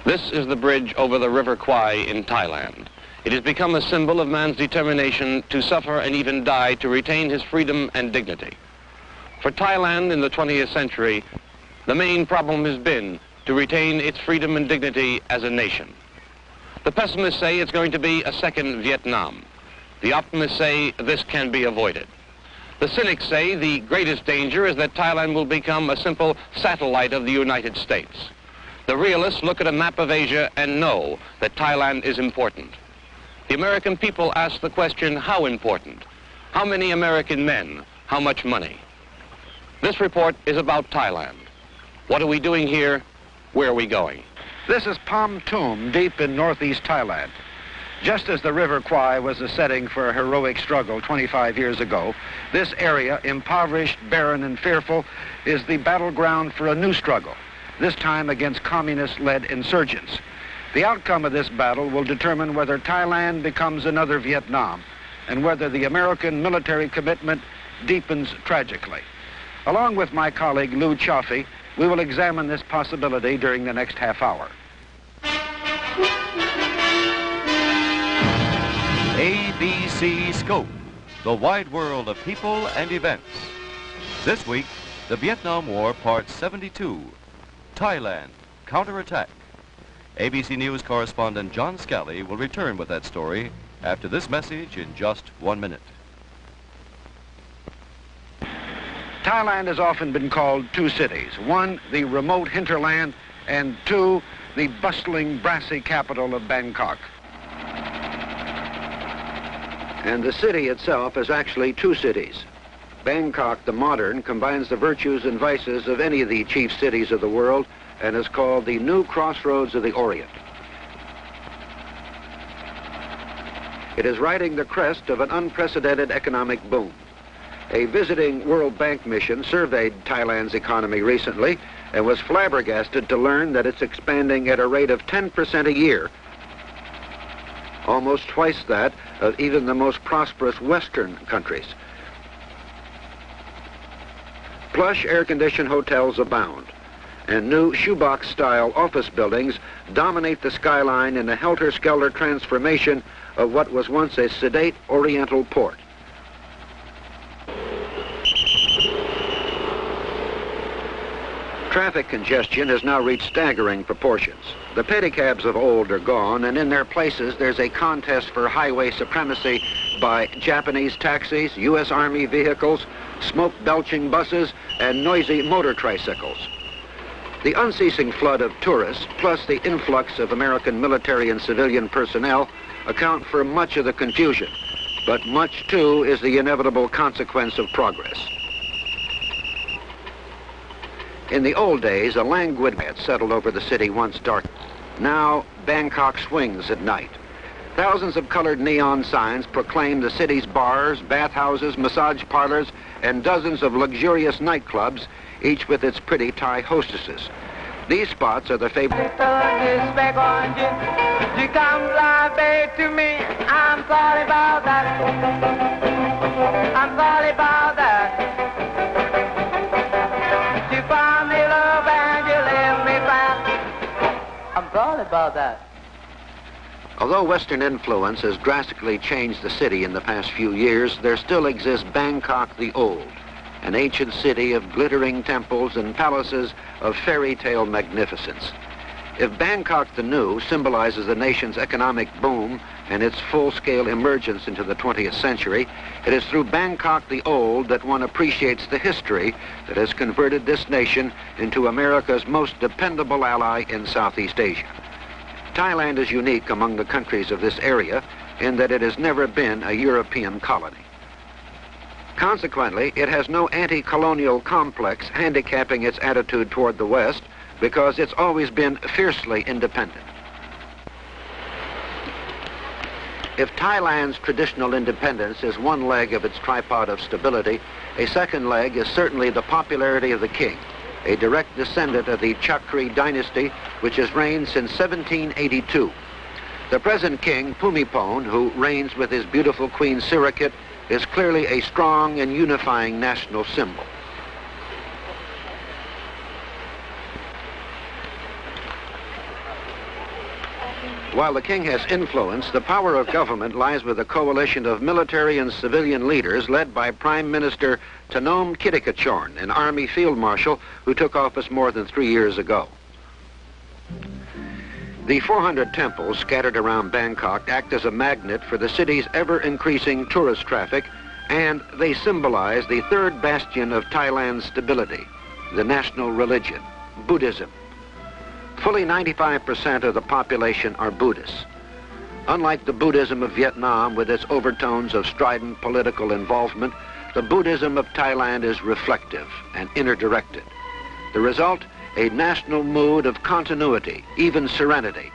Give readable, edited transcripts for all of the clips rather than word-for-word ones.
This is the bridge over the River Kwai in Thailand. It has become a symbol of man's determination to suffer and even die to retain his freedom and dignity. For Thailand in the 20th century, the main problem has been to retain its freedom and dignity as a nation. The pessimists say it's going to be a second Vietnam. The optimists say this can be avoided. The cynics say the greatest danger is that Thailand will become a simple satellite of the United States. The realists look at a map of Asia and know that Thailand is important. The American people ask the question, how important? How many American men? How much money? This report is about Thailand. What are we doing here? Where are we going? This is Pom Tum, deep in northeast Thailand. Just as the River Kwai was the setting for a heroic struggle 25 years ago, this area, impoverished, barren, and fearful, is the battleground for a new struggle, this time against communist-led insurgents. The outcome of this battle will determine whether Thailand becomes another Vietnam and whether the American military commitment deepens tragically. Along with my colleague Lou Chaffee, we will examine this possibility during the next half hour. ABC Scope, the wide world of people and events. This week, the Vietnam War, Part 72, Thailand, Counterattack. ABC News correspondent John Scally will return with that story after this message in just 1 minute. Thailand has often been called two cities. One, the remote hinterland, and two, the bustling, brassy capital of Bangkok. And the city itself is actually two cities. Bangkok, the modern, combines the virtues and vices of any of the chief cities of the world and is called the new crossroads of the Orient. It is riding the crest of an unprecedented economic boom. A visiting World Bank mission surveyed Thailand's economy recently and was flabbergasted to learn that it's expanding at a rate of 10% a year, almost twice that of even the most prosperous Western countries. Plush air-conditioned hotels abound, and new shoebox-style office buildings dominate the skyline in a helter-skelter transformation of what was once a sedate oriental port. Traffic congestion has now reached staggering proportions. The pedicabs of old are gone, and in their places there's a contest for highway supremacy by Japanese taxis, U.S. Army vehicles, smoke-belching buses, and noisy motor tricycles. The unceasing flood of tourists, plus the influx of American military and civilian personnel, account for much of the confusion, but much, too, is the inevitable consequence of progress. In the old days, a languid had settled over the city once dark. Now, Bangkok swings at night. Thousands of colored neon signs proclaim the city's bars, bathhouses, massage parlors, and dozens of luxurious nightclubs, each with its pretty Thai hostesses. These spots are the favorite. You come fly back to me. I'm sorry about that. I'm sorry about that. You found me love and you left me back. I'm sorry about that. Although Western influence has drastically changed the city in the past few years, there still exists Bangkok the Old, an ancient city of glittering temples and palaces of fairy tale magnificence. If Bangkok the New symbolizes the nation's economic boom and its full-scale emergence into the 20th century, it is through Bangkok the Old that one appreciates the history that has converted this nation into America's most dependable ally in Southeast Asia. Thailand is unique among the countries of this area in that it has never been a European colony. Consequently, it has no anti-colonial complex handicapping its attitude toward the West because it's always been fiercely independent. If Thailand's traditional independence is one leg of its tripod of stability, a second leg is certainly the popularity of the king, a direct descendant of the Chakri dynasty, which has reigned since 1782. The present king, Bhumibol, who reigns with his beautiful queen Sirikit, is clearly a strong and unifying national symbol. While the king has influence, the power of government lies with a coalition of military and civilian leaders led by Prime Minister Tanom Kittikachorn, an army field marshal who took office more than 3 years ago. The 400 temples scattered around Bangkok act as a magnet for the city's ever-increasing tourist traffic, and they symbolize the third bastion of Thailand's stability, the national religion, Buddhism. Fully 95% of the population are Buddhists. Unlike the Buddhism of Vietnam with its overtones of strident political involvement, the Buddhism of Thailand is reflective and inner-directed. The result, a national mood of continuity, even serenity,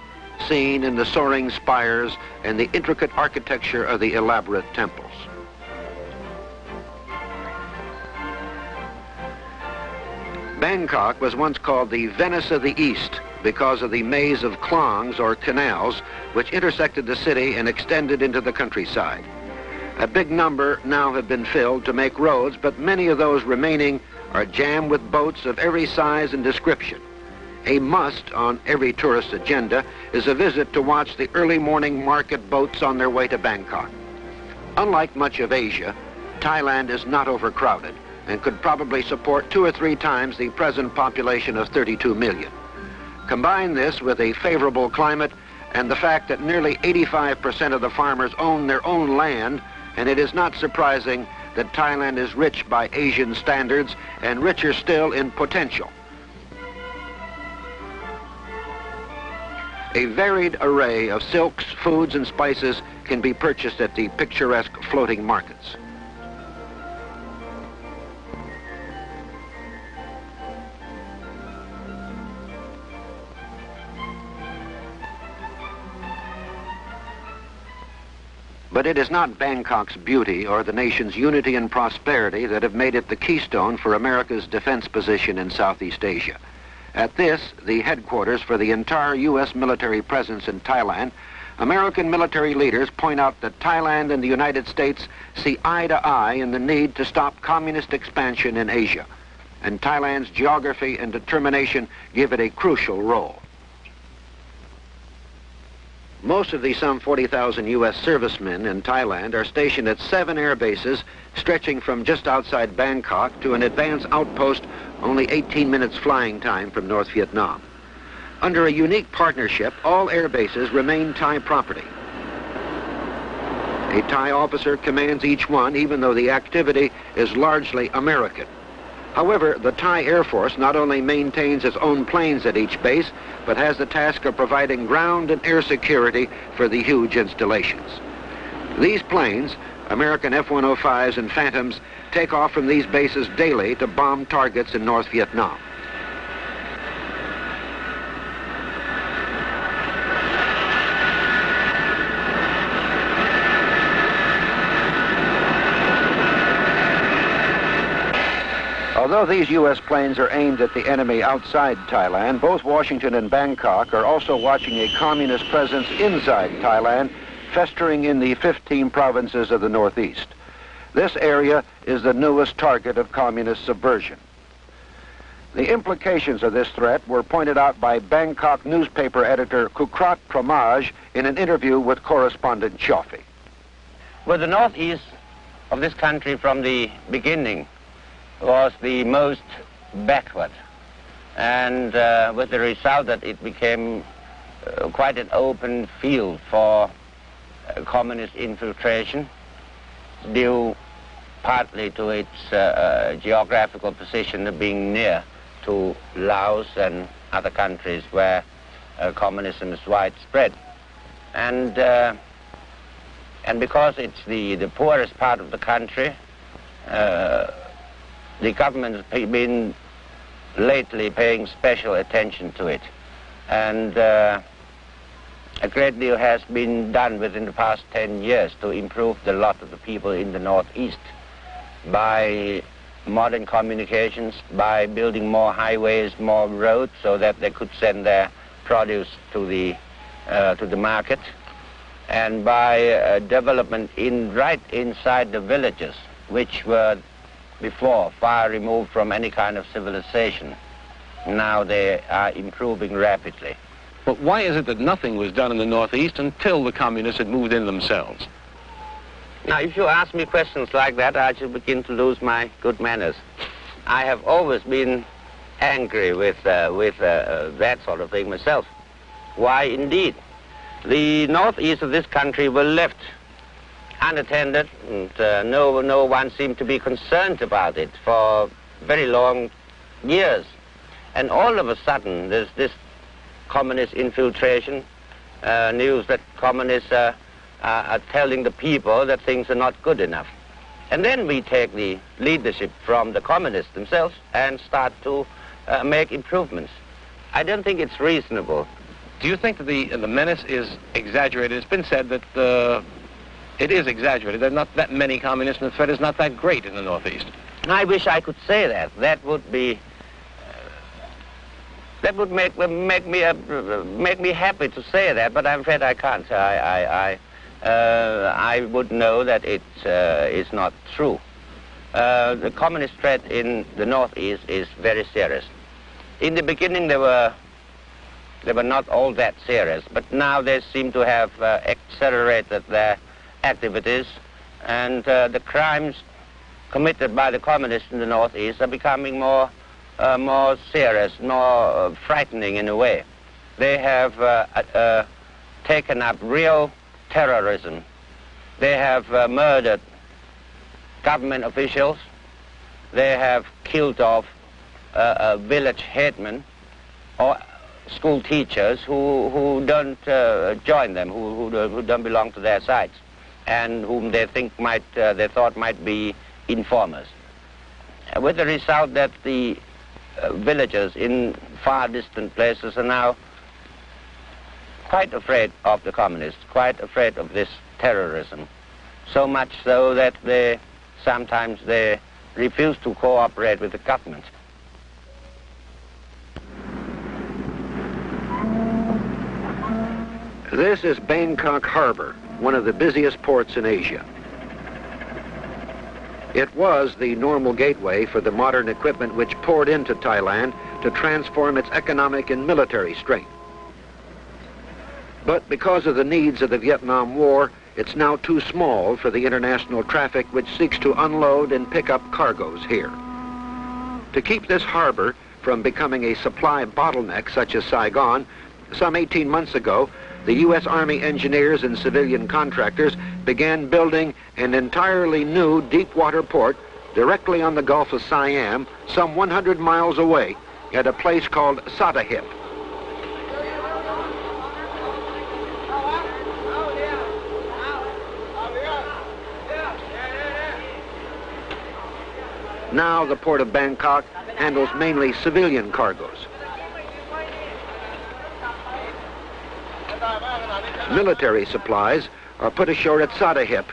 seen in the soaring spires and the intricate architecture of the elaborate temples. Bangkok was once called the Venice of the East because of the maze of klongs or canals which intersected the city and extended into the countryside. A big number now have been filled to make roads, but many of those remaining are jammed with boats of every size and description. A must on every tourist agenda is a visit to watch the early morning market boats on their way to Bangkok. Unlike much of Asia, Thailand is not overcrowded and could probably support 2 or 3 times the present population of 32 million. Combine this with a favorable climate and the fact that nearly 85% of the farmers own their own land, and it is not surprising that Thailand is rich by Asian standards and richer still in potential. A varied array of silks, foods, and spices can be purchased at the picturesque floating markets. But it is not Bangkok's beauty or the nation's unity and prosperity that have made it the keystone for America's defense position in Southeast Asia. At this, the headquarters for the entire U.S. military presence in Thailand, American military leaders point out that Thailand and the United States see eye to eye in the need to stop communist expansion in Asia, and Thailand's geography and determination give it a crucial role. Most of the some 40,000 U.S. servicemen in Thailand are stationed at 7 air bases stretching from just outside Bangkok to an advanced outpost only 18 minutes flying time from North Vietnam. Under a unique partnership, all air bases remain Thai property. A Thai officer commands each one, even though the activity is largely American. However, the Thai Air Force not only maintains its own planes at each base, but has the task of providing ground and air security for the huge installations. These planes, American F-105s and Phantoms, take off from these bases daily to bomb targets in North Vietnam. Although these U.S. planes are aimed at the enemy outside Thailand, both Washington and Bangkok are also watching a communist presence inside Thailand, festering in the 15 provinces of the Northeast. This area is the newest target of communist subversion. The implications of this threat were pointed out by Bangkok newspaper editor Kukrat Pramaj in an interview with correspondent Chofi. Well, the northeast of this country from the beginning was the most backward, and with the result that it became quite an open field for communist infiltration, due partly to its geographical position of being near to Laos and other countries where communism is widespread. And because it's the poorest part of the country, the government has been lately paying special attention to it. And a great deal has been done within the past 10 years to improve the lot of the people in the Northeast by modern communications, by building more highways, more roads, so that they could send their produce to the market, and by development right inside the villages, which were before far removed from any kind of civilization. Now they are improving rapidly. But why is it that nothing was done in the Northeast until the communists had moved in themselves? Now, if you ask me questions like that, I should begin to lose my good manners. I have always been angry with that sort of thing myself. Why, indeed? The northeast of this country were left unattended, and no one seemed to be concerned about it for very long years. And all of a sudden, there's this communist infiltration, news that communists are telling the people that things are not good enough. And then we take the leadership from the communists themselves and start to make improvements. I don't think it's reasonable. Do you think that the menace is exaggerated? It's been said that it is exaggerated. There are not that many communists, and the threat is not that great in the Northeast. I wish I could say that. That would be... that would make me happy to say that, but I'm afraid I can't. I would know that it is not true. The communist threat in the Northeast is very serious. In the beginning, they were not all that serious, but now they seem to have accelerated their activities, and the crimes committed by the communists in the Northeast are becoming more serious, more frightening in a way. They have taken up real terrorism. They have murdered government officials. They have killed off village headmen or school teachers who don't join them, who don't belong to their sides, and whom they thought might be informers. With the result that the villagers in far distant places are now quite afraid of the communists, quite afraid of this terrorism, so much so that sometimes they refuse to cooperate with the government. This is Bangkok Harbor, one of the busiest ports in Asia. It was the normal gateway for the modern equipment which poured into Thailand to transform its economic and military strength. But because of the needs of the Vietnam War, it's now too small for the international traffic which seeks to unload and pick up cargoes here. To keep this harbor from becoming a supply bottleneck such as Saigon, some 18 months ago, the U.S. Army engineers and civilian contractors began building an entirely new deep-water port directly on the Gulf of Siam, some 100 miles away, at a place called Satahip. Now the port of Bangkok handles mainly civilian cargoes. Military supplies are put ashore at Satahip,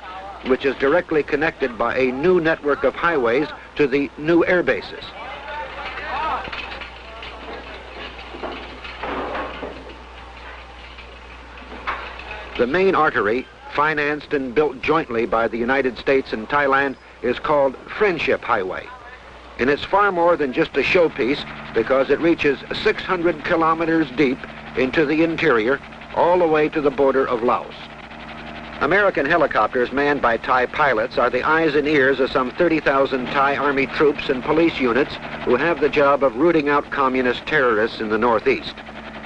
which is directly connected by a new network of highways to the new air bases. The main artery, financed and built jointly by the United States and Thailand, is called Friendship Highway. And it's far more than just a showpiece because it reaches 600 kilometers deep into the interior, all the way to the border of Laos. American helicopters manned by Thai pilots are the eyes and ears of some 30,000 Thai Army troops and police units who have the job of rooting out communist terrorists in the Northeast.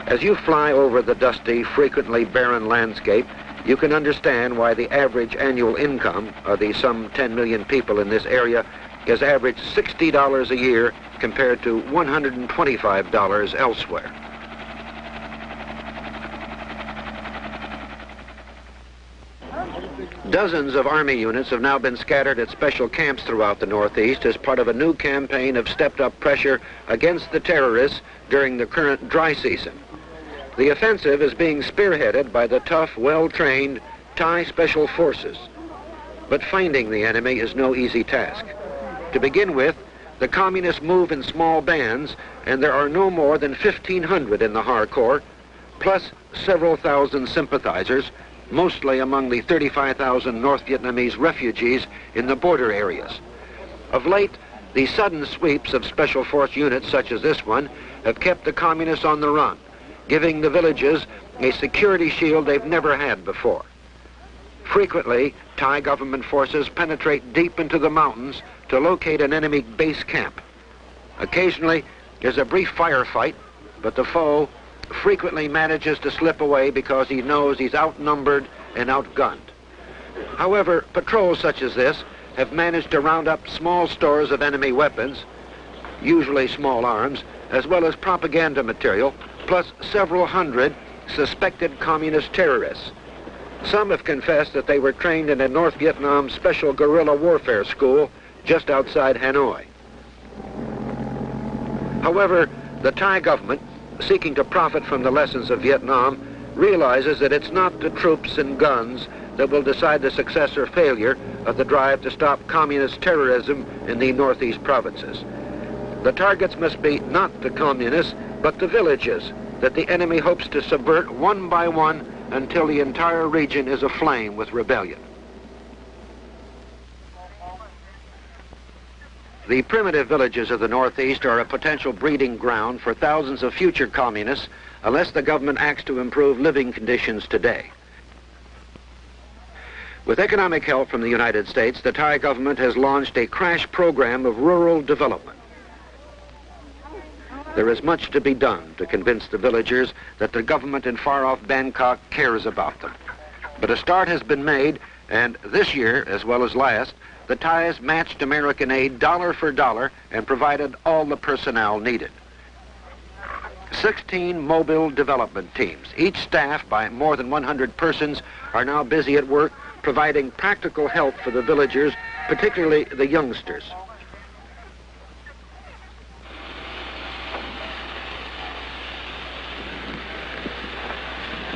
As you fly over the dusty, frequently barren landscape, you can understand why the average annual income of the some 10 million people in this area is averaged $60 a year compared to $125 elsewhere. Dozens of Army units have now been scattered at special camps throughout the Northeast as part of a new campaign of stepped-up pressure against the terrorists during the current dry season. The offensive is being spearheaded by the tough, well-trained Thai Special Forces. But finding the enemy is no easy task. To begin with, the communists move in small bands, and there are no more than 1,500 in the Har Corps, plus several thousand sympathizers, mostly among the 35,000 North Vietnamese refugees in the border areas. Of late, the sudden sweeps of special force units such as this one have kept the communists on the run, giving the villages a security shield they've never had before. Frequently, Thai government forces penetrate deep into the mountains to locate an enemy base camp. Occasionally, there's a brief firefight, but the foe frequently manages to slip away because he knows he's outnumbered and outgunned. However, patrols such as this have managed to round up small stores of enemy weapons, usually small arms, as well as propaganda material, plus several hundred suspected communist terrorists. Some have confessed that they were trained in a North Vietnam special guerrilla warfare school just outside Hanoi. However, the Thai government, seeking to profit from the lessons of Vietnam, realizes that it's not the troops and guns that will decide the success or failure of the drive to stop communist terrorism in the northeast provinces. The targets must be not the communists, but the villages that the enemy hopes to subvert one by one until the entire region is aflame with rebellion. The primitive villages of the Northeast are a potential breeding ground for thousands of future communists unless the government acts to improve living conditions today. With economic help from the United States, the Thai government has launched a crash program of rural development. There is much to be done to convince the villagers that the government in far-off Bangkok cares about them. But a start has been made, and this year, as well as last, the Thais matched American aid dollar for dollar and provided all the personnel needed. 16 mobile development teams, each staffed by more than 100 persons, are now busy at work providing practical help for the villagers, particularly the youngsters.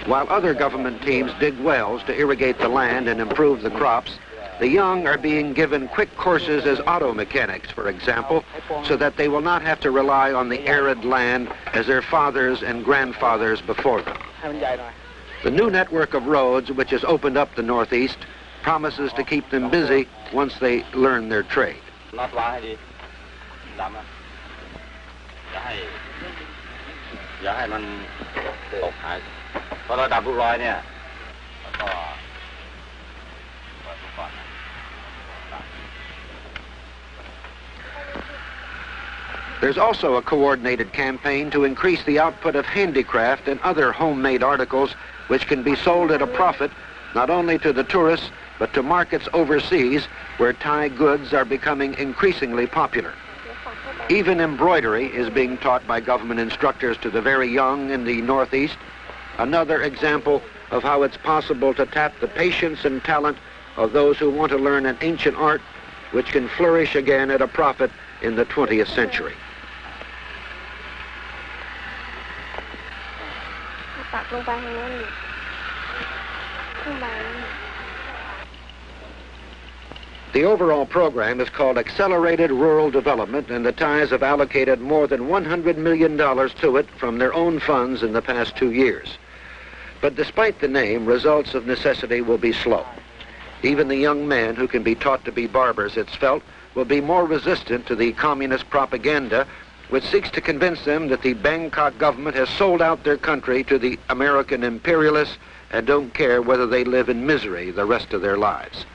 While other government teams dig wells to irrigate the land and improve the crops, the young are being given quick courses as auto mechanics, for example, so that they will not have to rely on the arid land as their fathers and grandfathers before them. The new network of roads, which has opened up the Northeast, promises to keep them busy once they learn their trade. There's also a coordinated campaign to increase the output of handicraft and other homemade articles which can be sold at a profit not only to the tourists but to markets overseas where Thai goods are becoming increasingly popular. Even embroidery is being taught by government instructors to the very young in the Northeast, another example of how it's possible to tap the patience and talent of those who want to learn an ancient art which can flourish again at a profit in the 20th century. The overall program is called Accelerated Rural Development, and the Thais have allocated more than $100 million to it from their own funds in the past 2 years. But despite the name, results of necessity will be slow. Even the young men who can be taught to be barbers, it's felt, will be more resistant to the communist propaganda which seeks to convince them that the Bangkok government has sold out their country to the American imperialists and don't care whether they live in misery the rest of their lives.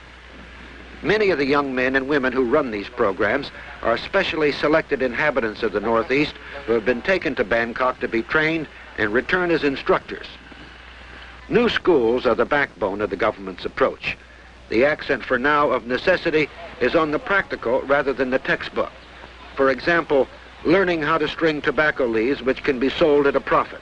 Many of the young men and women who run these programs are specially selected inhabitants of the Northeast who have been taken to Bangkok to be trained and return as instructors. New schools are the backbone of the government's approach. The accent for now of necessity is on the practical rather than the textbook. For example, learning how to string tobacco leaves which can be sold at a profit.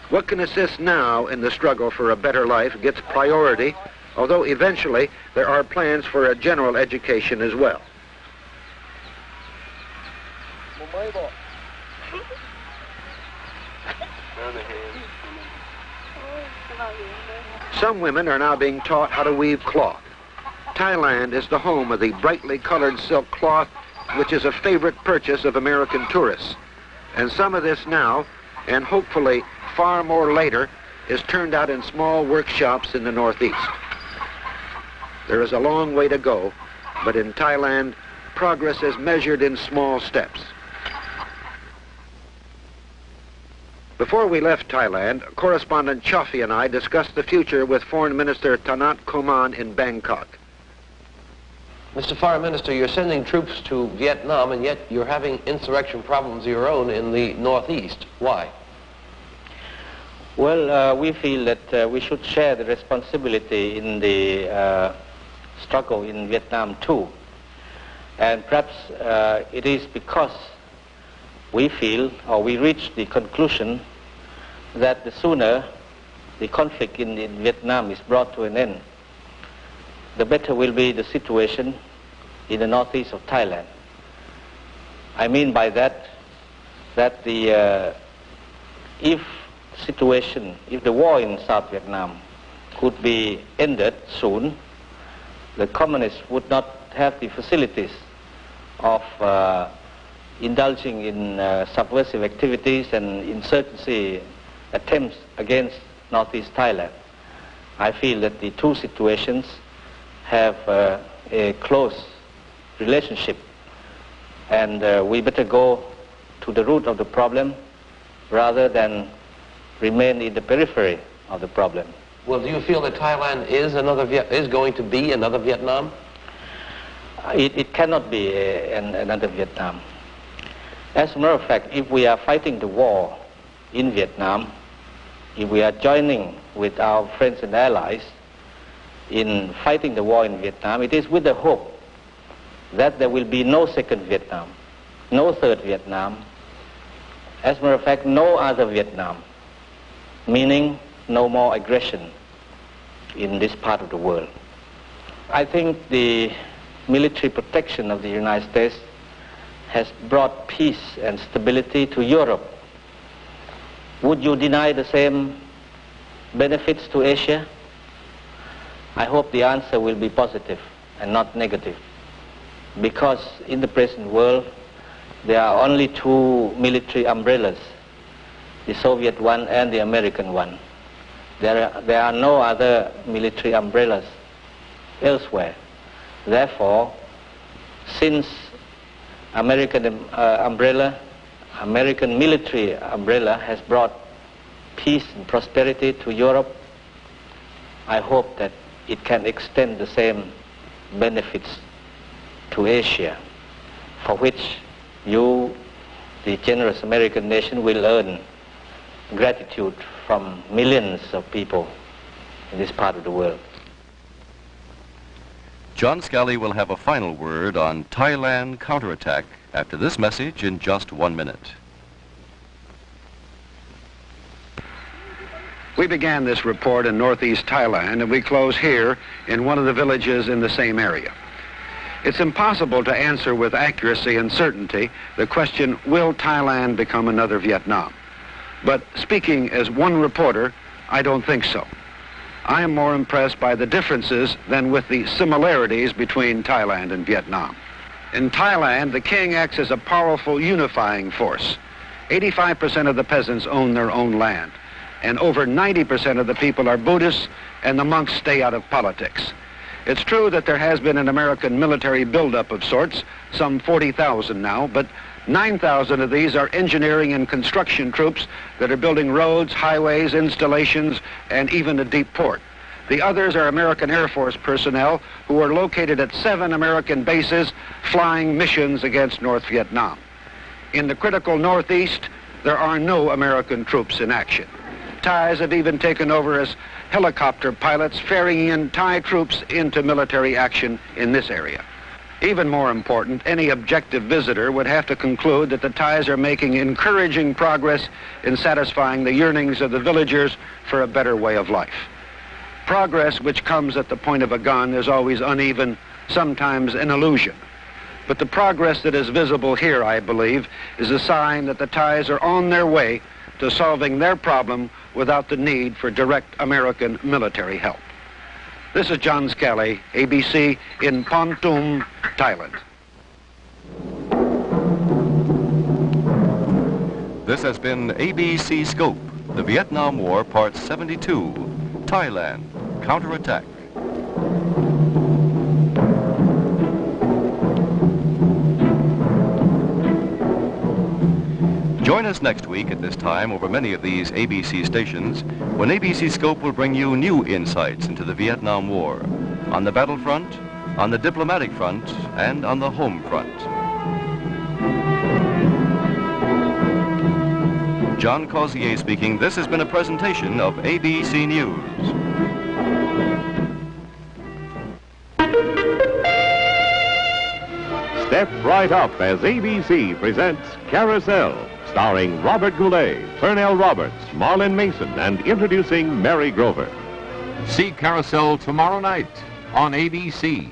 What can assist now in the struggle for a better life gets priority, although eventually there are plans for a general education as well. Some women are now being taught how to weave cloth. Thailand is the home of the brightly colored silk cloth, which is a favorite purchase of American tourists. And some of this now, and hopefully far more later, is turned out in small workshops in the Northeast. There is a long way to go, but in Thailand, progress is measured in small steps. Before we left Thailand, correspondent Chaffee and I discussed the future with Foreign Minister Tanat Koman in Bangkok. Mr. Foreign Minister, you're sending troops to Vietnam, and yet you're having insurrection problems of your own in the Northeast. Why? Well, we feel that we should share the responsibility in the struggle in Vietnam too. And perhaps it is because we feel, or we reach the conclusion, that the sooner the conflict in Vietnam is brought to an end, the better will be the situation in the northeast of Thailand. I mean by that if the war in South Vietnam could be ended soon, the communists would not have the facilities of indulging in subversive activities and insurgency attempts against northeast Thailand. I feel that the two situations have a close relationship, and we better go to the root of the problem rather than remain in the periphery of the problem. Well, do you feel that Thailand is going to be another Vietnam? It cannot be another Vietnam. As a matter of fact, if we are fighting the war in Vietnam, if we are joining with our friends and allies in fighting the war in Vietnam, it is with the hope that there will be no second Vietnam, no third Vietnam. As a matter of fact, no other Vietnam, meaning no more aggression in this part of the world. I think the military protection of the United States has brought peace and stability to Europe. Would you deny the same benefits to Asia? I hope the answer will be positive and not negative, because in the present world there are only two military umbrellas, the Soviet one and the American one. There are no other military umbrellas elsewhere. Therefore, since American military umbrella has brought peace and prosperity to Europe, I hope that it can extend the same benefits to Asia, for which you, the generous American nation, will earn gratitude from millions of people in this part of the world. John Scally will have a final word on Thailand counterattack after this message in just 1 minute. We began this report in northeast Thailand, and we close here in one of the villages in the same area. It's impossible to answer with accuracy and certainty the question, will Thailand become another Vietnam? But speaking as one reporter, I don't think so. I am more impressed by the differences than with the similarities between Thailand and Vietnam. In Thailand, the king acts as a powerful unifying force. 85% of the peasants own their own land, and over 90% of the people are Buddhists, and the monks stay out of politics. It's true that there has been an American military buildup of sorts, some 40,000 now, but 9,000 of these are engineering and construction troops that are building roads, highways, installations, and even a deep port. The others are American Air Force personnel who are located at 7 American bases flying missions against North Vietnam. In the critical Northeast, there are no American troops in action. Thais have even taken over as helicopter pilots, ferrying in Thai troops into military action in this area. Even more important, any objective visitor would have to conclude that the Thais are making encouraging progress in satisfying the yearnings of the villagers for a better way of life. Progress which comes at the point of a gun is always uneven, sometimes an illusion. But the progress that is visible here, I believe, is a sign that the Thais are on their way to solving their problem without the need for direct American military help. This is John Scally, ABC in Pontum, Thailand. This has been ABC Scope, the Vietnam War, Part 72, Thailand, Counterattack. Join us us next week at this time over many of these ABC stations when ABC Scope will bring you new insights into the Vietnam War, on the battlefront, on the diplomatic front, and on the home front. John Causier speaking. This has been a presentation of ABC News. Step right up as ABC presents Carousel, starring Robert Goulet, Pernell Roberts, Marlon Mason, and introducing Mary Grover. See Carousel tomorrow night on ABC.